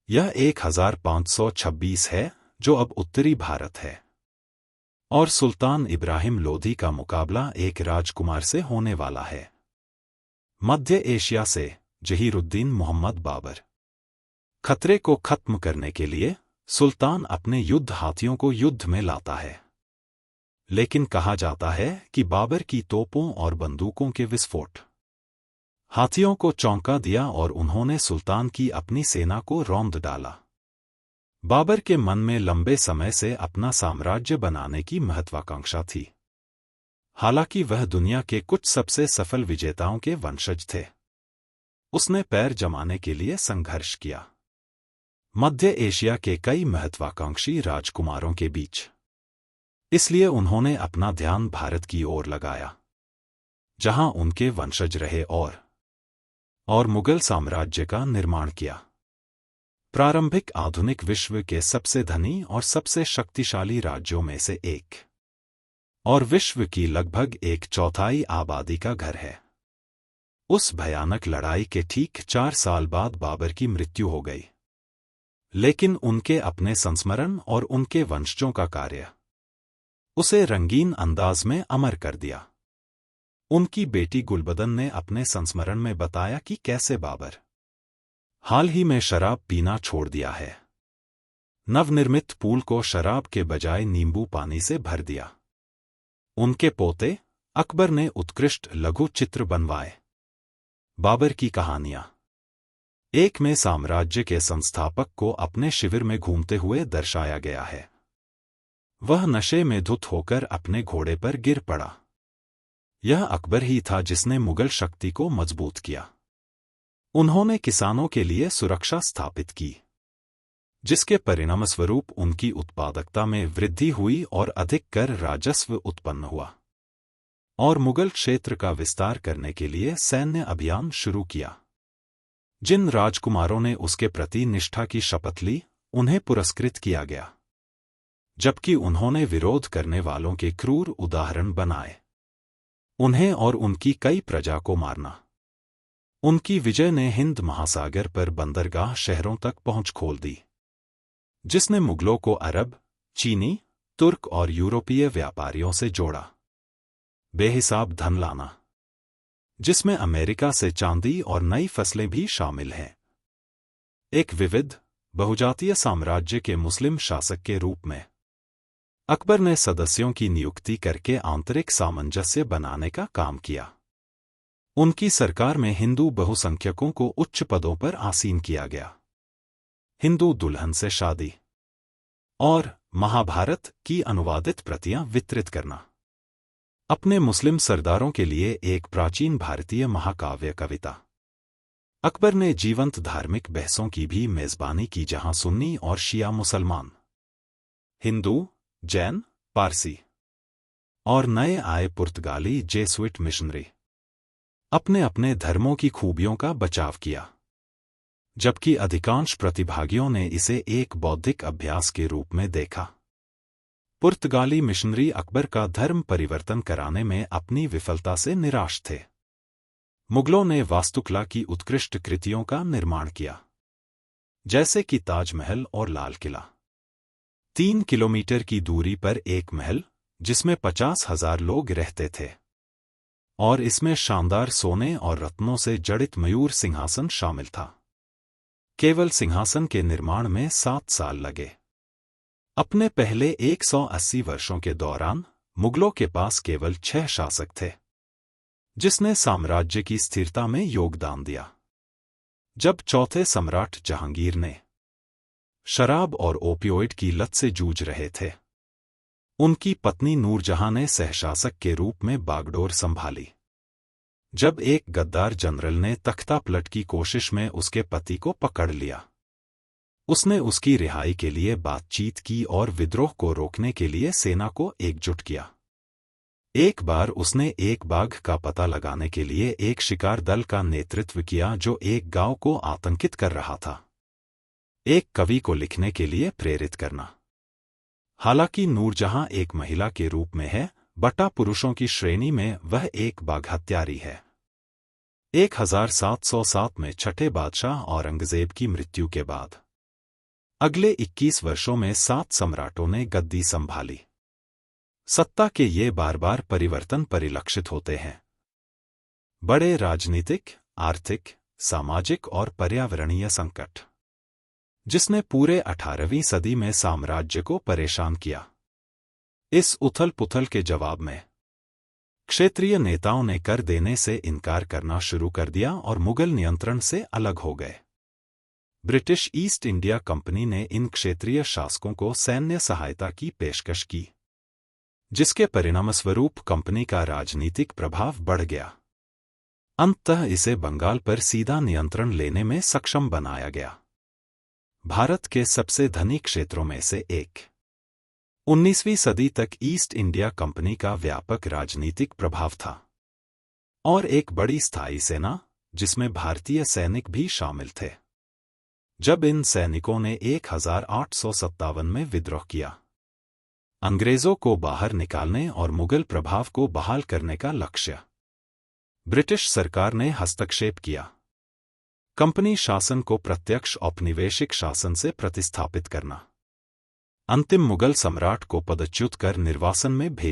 यह 1526 है, जो अब उत्तरी भारत है। और सुल्तान इब्राहिम लोधी का मुकाबला एक राजकुमार से होने वाला है। मध्य एशिया से जहीरुद्दीन मोहम्मद बाबर। खतरे को खत्म करने के लिए सुल्तान अपने युद्ध हाथियों को युद्ध में लाता है। लेकिन कहा जाता है कि बाबर की तोपों और बंदूकों के विस्फोट हाथियों को चौंका दिया और उन्होंने सुल्तान की अपनी सेना को रौंद डाला। बाबर के मन में लंबे समय से अपना साम्राज्य बनाने की महत्वाकांक्षा थी। हालांकि वह दुनिया के कुछ सबसे सफल विजेताओं के वंशज थे। उसने पैर जमाने के लिए संघर्ष किया मध्य एशिया के कई महत्वाकांक्षी राजकुमारों के बीच। इसलिए उन्होंने अपना ध्यान भारत की ओर लगाया, जहां उनके वंशज रहे और मुगल साम्राज्य का निर्माण किया। प्रारंभिक आधुनिक विश्व के सबसे धनी और सबसे शक्तिशाली राज्यों में से एक, और विश्व की लगभग 1/4 आबादी का घर है। उस भयानक लड़ाई के ठीक 4 साल बाद बाबर की मृत्यु हो गई। लेकिन उनके अपने संस्मरण और उनके वंशजों का कार्य उसे रंगीन अंदाज में अमर कर दिया। उनकी बेटी गुलबदन ने अपने संस्मरण में बताया कि कैसे बाबर हाल ही में शराब पीना छोड़ दिया है। नवनिर्मित पूल को शराब के बजाय नींबू पानी से भर दिया। उनके पोते अकबर ने उत्कृष्ट लघु चित्र बनवाए। बाबर की कहानियां। एक में साम्राज्य के संस्थापक को अपने शिविर में घूमते हुए दर्शाया गया है। वह नशे में धुत होकर अपने घोड़े पर गिर पड़ा। यह अकबर ही था जिसने मुगल शक्ति को मजबूत किया। उन्होंने किसानों के लिए सुरक्षा स्थापित की, जिसके परिणामस्वरूप उनकी उत्पादकता में वृद्धि हुई और अधिक कर राजस्व उत्पन्न हुआ। और मुगल क्षेत्र का विस्तार करने के लिए सैन्य अभियान शुरू किया। जिन राजकुमारों ने उसके प्रति निष्ठा की शपथ ली, उन्हें पुरस्कृत किया गया, जबकि उन्होंने विरोध करने वालों के क्रूर उदाहरण बनाए। उन्हें और उनकी कई प्रजा को मारना। उनकी विजय ने हिंद महासागर पर बंदरगाह शहरों तक पहुंच खोल दी, जिसने मुगलों को अरब, चीनी, तुर्क और यूरोपीय व्यापारियों से जोड़ा। बेहिसाब धन लाना, जिसमें अमेरिका से चांदी और नई फसलें भी शामिल हैं। एक विविध, बहुजातीय साम्राज्य के मुस्लिम शासक के रूप में अकबर ने सदस्यों की नियुक्ति करके आंतरिक सामंजस्य बनाने का काम किया। उनकी सरकार में हिंदू बहुसंख्यकों को उच्च पदों पर आसीन किया गया। हिंदू दुल्हन से शादी और महाभारत की अनुवादित प्रतियां वितरित करना। अपने मुस्लिम सरदारों के लिए एक प्राचीन भारतीय महाकाव्य कविता। अकबर ने जीवंत धार्मिक बहसों की भी मेजबानी की, जहां सुन्नी और शिया मुसलमान, हिंदू, जैन, पारसी और नए आए पुर्तगाली जेसुइट मिशनरी अपने अपने धर्मों की खूबियों का बचाव किया, जबकि अधिकांश प्रतिभागियों ने इसे एक बौद्धिक अभ्यास के रूप में देखा। पुर्तगाली मिशनरी अकबर का धर्म परिवर्तन कराने में अपनी विफलता से निराश थे। मुगलों ने वास्तुकला की उत्कृष्ट कृतियों का निर्माण किया, जैसे कि ताजमहल और लाल किला। 3 किलोमीटर की दूरी पर एक महल, जिसमें 50,000 लोग रहते थे, और इसमें शानदार सोने और रत्नों से जड़ित मयूर सिंहासन शामिल था। केवल सिंहासन के निर्माण में 7 साल लगे। अपने पहले 180 वर्षों के दौरान मुगलों के पास केवल 6 शासक थे, जिसने साम्राज्य की स्थिरता में योगदान दिया। जब चौथे सम्राट जहांगीर ने शराब और ओपियोइड की लत से जूझ रहे थे, उनकी पत्नी नूरजहां ने सहशासक के रूप में बागडोर संभाली। जब एक गद्दार जनरल ने तख्ता पलट की कोशिश में उसके पति को पकड़ लिया, उसने उसकी रिहाई के लिए बातचीत की और विद्रोह को रोकने के लिए सेना को एकजुट किया। एक बार उसने एक बाघ का पता लगाने के लिए एक शिकार दल का नेतृत्व किया जो एक गांव को आतंकित कर रहा था। एक कवि को लिखने के लिए प्रेरित करना। हालांकि नूरजहां एक महिला के रूप में है, बटा पुरुषों की श्रेणी में वह एक बाघ हत्यारी है। 1707 में छठे बादशाह औरंगजेब की मृत्यु के बाद अगले 21 वर्षों में 7 सम्राटों ने गद्दी संभाली। सत्ता के ये बार-बार परिवर्तन परिलक्षित होते हैं। बड़े राजनीतिक, आर्थिक, सामाजिक और पर्यावरणीय संकट, जिसने पूरे 18वीं सदी में साम्राज्य को परेशान किया। इस उथल-पुथल के जवाब में क्षेत्रीय नेताओं ने कर देने से इनकार करना शुरू कर दिया और मुगल नियंत्रण से अलग हो गए। ब्रिटिश ईस्ट इंडिया कंपनी ने इन क्षेत्रीय शासकों को सैन्य सहायता की पेशकश की, जिसके परिणामस्वरूप कंपनी का राजनीतिक प्रभाव बढ़ गया। अंततः इसे बंगाल पर सीधा नियंत्रण लेने में सक्षम बनाया गया। भारत के सबसे धनी क्षेत्रों में से एक। 19वीं सदी तक ईस्ट इंडिया कंपनी का व्यापक राजनीतिक प्रभाव था और एक बड़ी स्थायी सेना, जिसमें भारतीय सैनिक भी शामिल थे। जब इन सैनिकों ने 1857 में विद्रोह किया, अंग्रेजों को बाहर निकालने और मुगल प्रभाव को बहाल करने का लक्ष्य, ब्रिटिश सरकार ने हस्तक्षेप किया। कंपनी शासन को प्रत्यक्ष औपनिवेशिक शासन से प्रतिस्थापित करना, अंतिम मुगल सम्राट को पदच्युत कर निर्वासन में भेज